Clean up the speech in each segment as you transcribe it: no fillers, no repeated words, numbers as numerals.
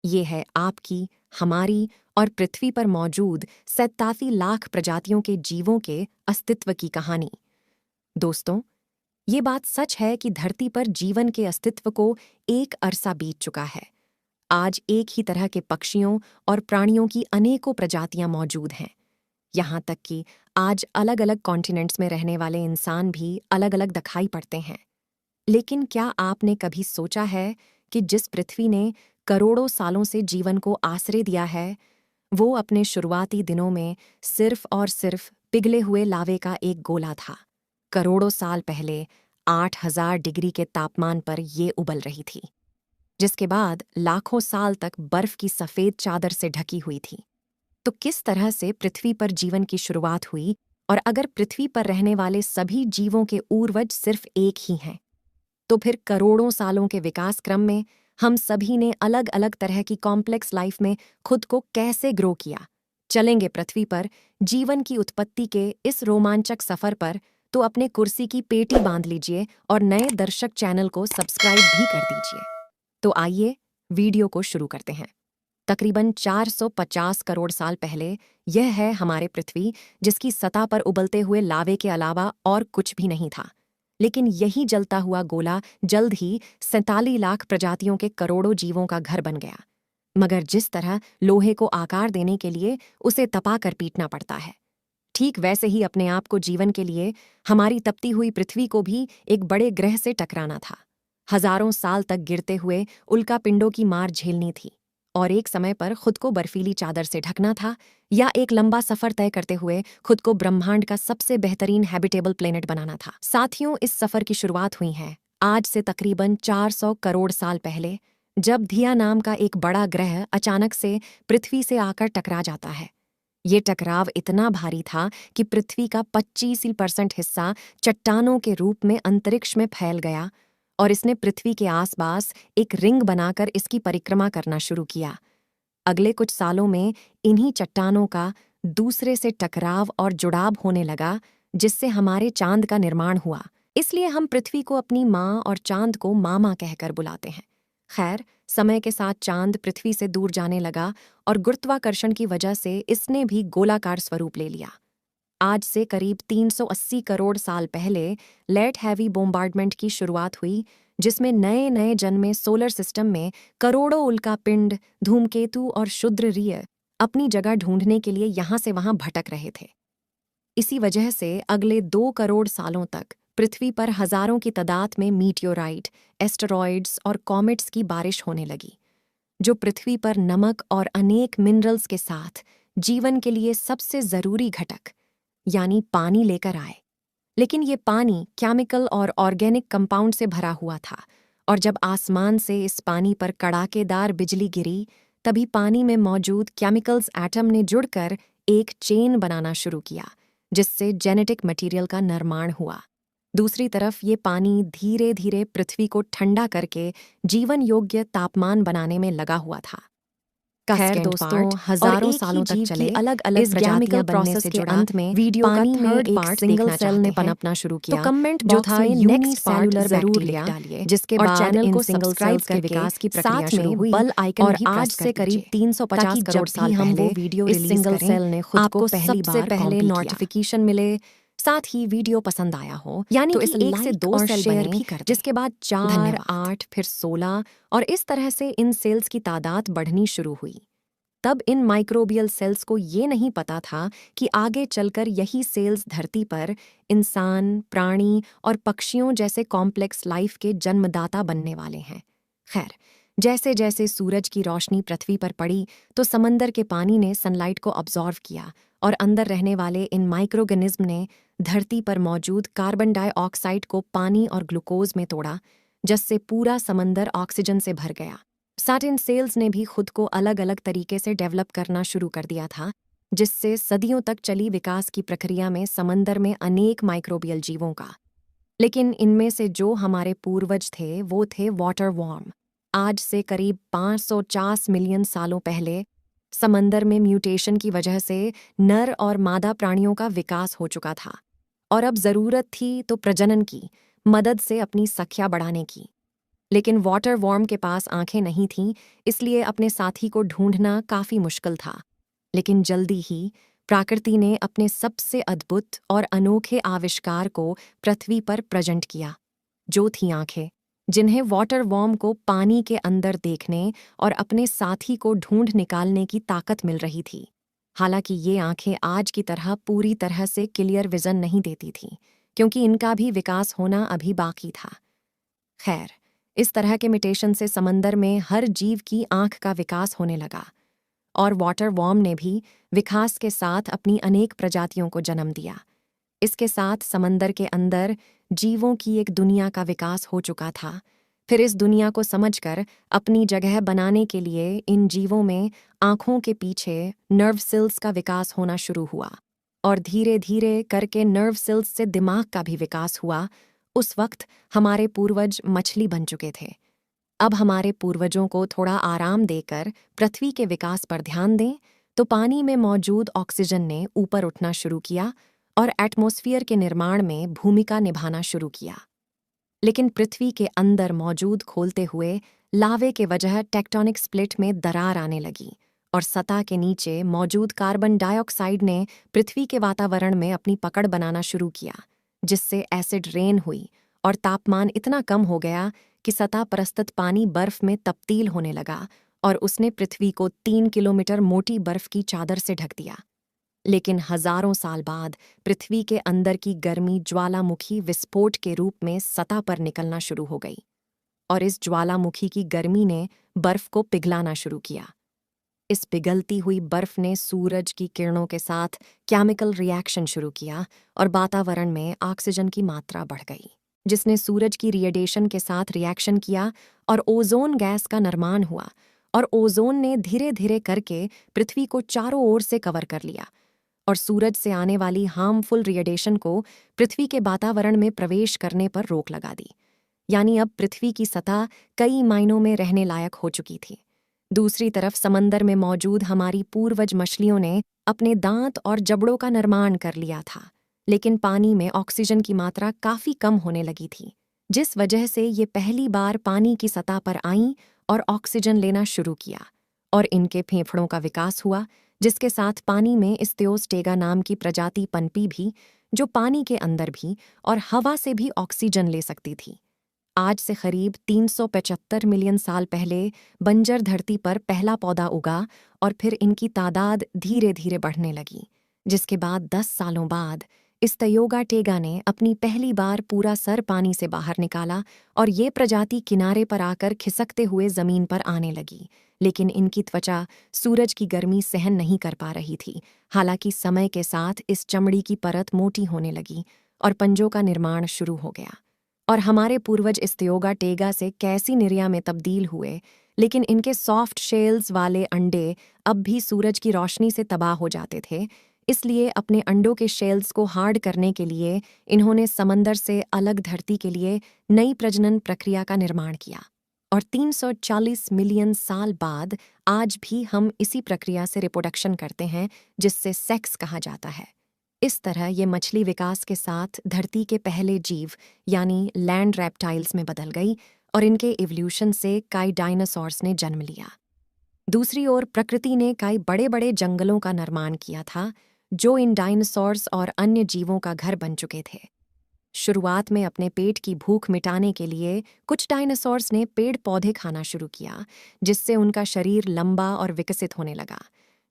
ये है आपकी, हमारी और पृथ्वी पर मौजूद 87 लाख प्रजातियों के जीवों के अस्तित्व की कहानी। दोस्तों, ये बात सच है कि धरती पर जीवन के अस्तित्व को एक अरसा बीत चुका है। आज एक ही तरह के पक्षियों और प्राणियों की अनेकों प्रजातियां मौजूद हैं। यहाँ तक कि आज अलग अलग कॉन्टिनेंट्स में रहने वाले इंसान भी अलग अलग दिखाई पड़ते हैं। लेकिन क्या आपने कभी सोचा है कि जिस पृथ्वी ने करोड़ों सालों से जीवन को आश्रय दिया है, वो अपने शुरुआती दिनों में सिर्फ और सिर्फ पिघले हुए लावे का एक गोला था। करोड़ों साल पहले 8000 डिग्री के तापमान पर ये उबल रही थी, जिसके बाद लाखों साल तक बर्फ की सफेद चादर से ढकी हुई थी। तो किस तरह से पृथ्वी पर जीवन की शुरुआत हुई, और अगर पृथ्वी पर रहने वाले सभी जीवों के पूर्वज सिर्फ एक ही हैं, तो फिर करोड़ों सालों के विकास क्रम में हम सभी ने अलग अलग तरह की कॉम्प्लेक्स लाइफ में खुद को कैसे ग्रो किया। चलेंगे पृथ्वी पर जीवन की उत्पत्ति के इस रोमांचक सफर पर। तो अपने कुर्सी की पेटी बांध लीजिए और नए दर्शक चैनल को सब्सक्राइब भी कर दीजिए। तो आइए वीडियो को शुरू करते हैं। तकरीबन 450 करोड़ साल पहले यह है हमारे पृथ्वी, जिसकी सतह पर उबलते हुए लावे के अलावा और कुछ भी नहीं था। लेकिन यही जलता हुआ गोला जल्द ही 47 लाख प्रजातियों के करोड़ों जीवों का घर बन गया। मगर जिस तरह लोहे को आकार देने के लिए उसे तपा कर पीटना पड़ता है, ठीक वैसे ही अपने आप को जीवन के लिए हमारी तपती हुई पृथ्वी को भी एक बड़े ग्रह से टकराना था। हजारों साल तक गिरते हुए उल्कापिंडों की मार झेलनी थी, और एक समय पर खुद को बर्फीली चादर से ढकना था, या एक लंबा सफर तय करते हुए खुद को ब्रह्मांड का सबसे बेहतरीन हैबिटेबल प्लेनेट बनाना था। साथियों, इस सफर की शुरुआत हुई है आज से तकरीबन 400 करोड़ साल पहले, जब धिया नाम का एक बड़ा ग्रह अचानक से पृथ्वी से आकर टकरा जाता है। ये टकराव इतना भारी था कि पृथ्वी का 25% हिस्सा चट्टानों के रूप में अंतरिक्ष में फैल गया, और इसने पृथ्वी के आसपास एक रिंग बनाकर इसकी परिक्रमा करना शुरू किया। अगले कुछ सालों में इन्हीं चट्टानों का दूसरे से टकराव और जुड़ाव होने लगा, जिससे हमारे चांद का निर्माण हुआ। इसलिए हम पृथ्वी को अपनी माँ और चांद को मामा कहकर बुलाते हैं। खैर, समय के साथ चांद पृथ्वी से दूर जाने लगा, और गुरुत्वाकर्षण की वजह से इसने भी गोलाकार स्वरूप ले लिया। आज से करीब 380 करोड़ साल पहले लेट हैवी बोम्बार्डमेंट की शुरुआत हुई, जिसमें नए नए जन्मे सोलर सिस्टम में करोड़ों उल्कापिंड, धूमकेतु और क्षुद्ररीय अपनी जगह ढूंढने के लिए यहां से वहां भटक रहे थे। इसी वजह से अगले 2 करोड़ सालों तक पृथ्वी पर हजारों की तादाद में मीटियोराइट, एस्टेरॉइड्स और कॉमेट्स की बारिश होने लगी, जो पृथ्वी पर नमक और अनेक मिनरल्स के साथ जीवन के लिए सबसे जरूरी घटक यानी पानी लेकर आए। लेकिन ये पानी केमिकल और ऑर्गेनिक कंपाउंड से भरा हुआ था, और जब आसमान से इस पानी पर कड़ाकेदार बिजली गिरी, तभी पानी में मौजूद केमिकल्स एटम ने जुड़कर एक चेन बनाना शुरू किया, जिससे जेनेटिक मटेरियल का निर्माण हुआ। दूसरी तरफ ये पानी धीरे धीरे पृथ्वी को ठंडा करके जीवन योग्य तापमान बनाने में लगा हुआ था। खैर दोस्तों, हजारों सालों तक चले अलग अलग प्रजातियां बनने से जुड़ा अंत में वीडियो का थर्ड पार्ट सिंगल सेल ने पनपना शुरू किया। तो कमेंट जो था नेक्स्ट सेलुलर जरूर लिख डालिए, जिसके बाद चैनल को सब्सक्राइब करके विकास की प्रक्रिया शुरू हुई, बल आइकन और आज से करीब 350 करोड़ साल हम वो वीडियो इस सिंगल सेल ने खुद को सबसे पहले नोटिफिकेशन मिले, साथ ही वीडियो पसंद आया हो, यानी तो इस 1 से 2 सेल शेयर भी कर, जिसके बाद 4, 8, फिर 16, और इस तरह से इन सेल्स की तादाद बढ़नी शुरू हुई। तब इन माइक्रोबियल सेल्स को ये नहीं पता था कि आगे चलकर यही सेल्स धरती पर इंसान, प्राणी और पक्षियों जैसे कॉम्प्लेक्स लाइफ के जन्मदाता बनने वाले हैं। खैर, जैसे जैसे सूरज की रोशनी पृथ्वी पर पड़ी, तो समंदर के पानी ने सनलाइट को अब्जॉर्व किया, और अंदर रहने वाले इन माइक्रोऑर्गेनिज्म ने धरती पर मौजूद कार्बन डाइऑक्साइड को पानी और ग्लूकोज में तोड़ा, जिससे पूरा समंदर ऑक्सीजन से भर गया। सार्टिन सेल्स ने भी खुद को अलग अलग तरीके से डेवलप करना शुरू कर दिया था, जिससे सदियों तक चली विकास की प्रक्रिया में समंदर में अनेक माइक्रोबियल जीवों का। लेकिन इनमें से जो हमारे पूर्वज थे वो थे वाटर वॉर्म। आज से करीब 550 मिलियन सालों पहले समंदर में म्यूटेशन की वजह से नर और मादा प्राणियों का विकास हो चुका था, और अब जरूरत थी तो प्रजनन की मदद से अपनी संख्या बढ़ाने की। लेकिन वाटर वॉर्म के पास आंखें नहीं थीं, इसलिए अपने साथी को ढूंढना काफी मुश्किल था। लेकिन जल्दी ही प्रकृति ने अपने सबसे अद्भुत और अनोखे आविष्कार को पृथ्वी पर प्रेजेंट किया, जो थी आंखें, जिन्हें वाटर वॉर्म को पानी के अंदर देखने और अपने साथी को ढूंढ निकालने की ताकत मिल रही थी। हालांकि ये आंखें आज की तरह पूरी तरह से क्लियर विजन नहीं देती थीं, क्योंकि इनका भी विकास होना अभी बाकी था। खैर, इस तरह के म्यूटेशन से समंदर में हर जीव की आंख का विकास होने लगा, और वाटर वॉर्म ने भी विकास के साथ अपनी अनेक प्रजातियों को जन्म दिया। इसके साथ समंदर के अंदर जीवों की एक दुनिया का विकास हो चुका था। फिर इस दुनिया को समझकर अपनी जगह बनाने के लिए इन जीवों में आंखों के पीछे नर्व सेल्स का विकास होना शुरू हुआ, और धीरे धीरे करके नर्व सेल्स से दिमाग का भी विकास हुआ। उस वक्त हमारे पूर्वज मछली बन चुके थे। अब हमारे पूर्वजों को थोड़ा आराम देकर पृथ्वी के विकास पर ध्यान दें, तो पानी में मौजूद ऑक्सीजन ने ऊपर उठना शुरू किया और एटमॉस्फेयर के निर्माण में भूमिका निभाना शुरू किया। लेकिन पृथ्वी के अंदर मौजूद खोलते हुए लावे के वजह टेक्टोनिक स्प्लिट में दरार आने लगी, और सतह के नीचे मौजूद कार्बन डाइऑक्साइड ने पृथ्वी के वातावरण में अपनी पकड़ बनाना शुरू किया, जिससे एसिड रेन हुई और तापमान इतना कम हो गया कि सतह पर स्थित पानी बर्फ में तब्दील होने लगा, और उसने पृथ्वी को 3 किलोमीटर मोटी बर्फ की चादर से ढक दिया। लेकिन हजारों साल बाद पृथ्वी के अंदर की गर्मी ज्वालामुखी विस्फोट के रूप में सतह पर निकलना शुरू हो गई, और इस ज्वालामुखी की गर्मी ने बर्फ को पिघलाना शुरू किया। इस पिघलती हुई बर्फ ने सूरज की किरणों के साथ केमिकल रिएक्शन शुरू किया, और वातावरण में ऑक्सीजन की मात्रा बढ़ गई, जिसने सूरज की रेडिएशन के साथ रिएक्शन किया और ओजोन गैस का निर्माण हुआ, और ओजोन ने धीरे धीरे करके पृथ्वी को चारों ओर से कवर कर लिया, और सूरज से आने वाली हार्मफुल रेडिएशन को पृथ्वी के वातावरण में प्रवेश करने पर रोक लगा दी। यानी अब पृथ्वी की सतह कई मायनों में रहने लायक हो चुकी थी। दूसरी तरफ समंदर में मौजूद हमारी पूर्वज मछलियों ने अपने दांत और जबड़ों का निर्माण कर लिया था, लेकिन पानी में ऑक्सीजन की मात्रा काफी कम होने लगी थी, जिस वजह से ये पहली बार पानी की सतह पर आईं और ऑक्सीजन लेना शुरू किया, और इनके फेफड़ों का विकास हुआ, जिसके साथ पानी में इस्तियोस्टेगा नाम की प्रजाति पनपी भी, जो पानी के अंदर भी और हवा से भी ऑक्सीजन ले सकती थी। आज से करीब 375 मिलियन साल पहले बंजर धरती पर पहला पौधा उगा, और फिर इनकी तादाद धीरे धीरे बढ़ने लगी, जिसके बाद 10 सालों बाद इस्तियोगा ने अपनी पहली बार पूरा सर पानी से बाहर निकाला, और ये प्रजाति किनारे पर आकर खिसकते हुए जमीन पर आने लगी। लेकिन इनकी त्वचा सूरज की गर्मी सहन नहीं कर पा रही थी। हालांकि समय के साथ इस चमड़ी की परत मोटी होने लगी और पंजों का निर्माण शुरू हो गया, और हमारे पूर्वज इस्तियोगा से कैसी निर्या में तब्दील हुए, लेकिन इनके सॉफ्ट शेल्स वाले अंडे अब भी सूरज की रोशनी से तबाह हो जाते थे। इसलिए अपने अंडों के शेल्स को हार्ड करने के लिए इन्होंने समंदर से अलग धरती के लिए नई प्रजनन प्रक्रिया का निर्माण किया, और 340 मिलियन साल बाद आज भी हम इसी प्रक्रिया से रिप्रोडक्शन करते हैं, जिससे सेक्स कहा जाता है। इस तरह ये मछली विकास के साथ धरती के पहले जीव यानी लैंड रेप्टाइल्स में बदल गई, और इनके इवोल्यूशन से कई डायनासोर्स ने जन्म लिया। दूसरी ओर प्रकृति ने कई बड़े बड़े जंगलों का निर्माण किया था, जो इन डायनासोर्स और अन्य जीवों का घर बन चुके थे। शुरुआत में अपने पेट की भूख मिटाने के लिए कुछ डायनासोर्स ने पेड़ पौधे खाना शुरू किया, जिससे उनका शरीर लंबा और विकसित होने लगा,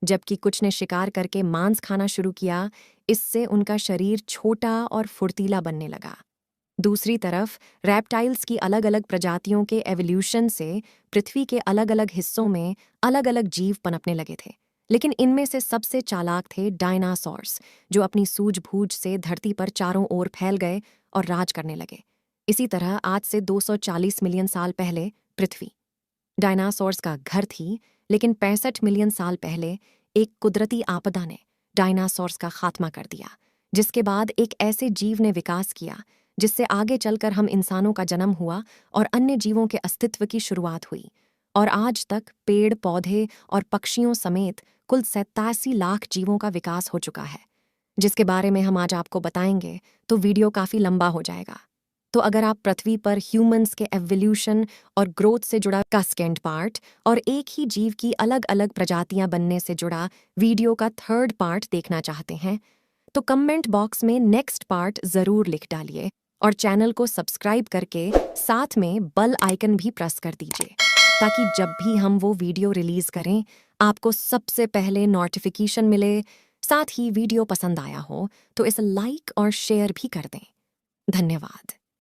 जबकि कुछ ने शिकार करके मांस खाना शुरू किया। इससे उनका शरीर छोटा और फुर्तीला बनने लगा। दूसरी तरफ रैप्टाइल्स की अलग अलग प्रजातियों के एवोल्यूशन से पृथ्वी के अलग अलग हिस्सों में अलग अलग जीव पनपने लगे थे, लेकिन इनमें से सबसे चालाक थे डायनासोर्स, जो अपनी सूझबूझ से धरती पर चारों ओर फैल गए और राज करने लगे। इसी तरह आज से 240 मिलियन साल पहले पृथ्वी डायनासोर्स का घर थी, लेकिन 65 मिलियन साल पहले एक कुदरती आपदा ने डायनासोर्स का खात्मा कर दिया, जिसके बाद एक ऐसे जीव ने विकास किया जिससे आगे चलकर हम इंसानों का जन्म हुआ और अन्य जीवों के अस्तित्व की शुरुआत हुई। और आज तक पेड़ पौधे और पक्षियों समेत कुल 87 लाख जीवों का विकास हो चुका है, जिसके बारे में हम आज आपको बताएंगे, तो वीडियो काफ़ी लंबा हो जाएगा। तो अगर आप पृथ्वी पर ह्यूमंस के एवोल्यूशन और ग्रोथ से जुड़ा का सेकेंड पार्ट और एक ही जीव की अलग अलग प्रजातियां बनने से जुड़ा वीडियो का थर्ड पार्ट देखना चाहते हैं तो कमेंट बॉक्स में नेक्स्ट पार्ट ज़रूर लिख डालिए और चैनल को सब्सक्राइब करके साथ में बेल आइकन भी प्रेस कर दीजिए ताकि जब भी हम वो वीडियो रिलीज करें आपको सबसे पहले नोटिफिकेशन मिले। साथ ही वीडियो पसंद आया हो तो इसे लाइक और शेयर भी कर दें। धन्यवाद।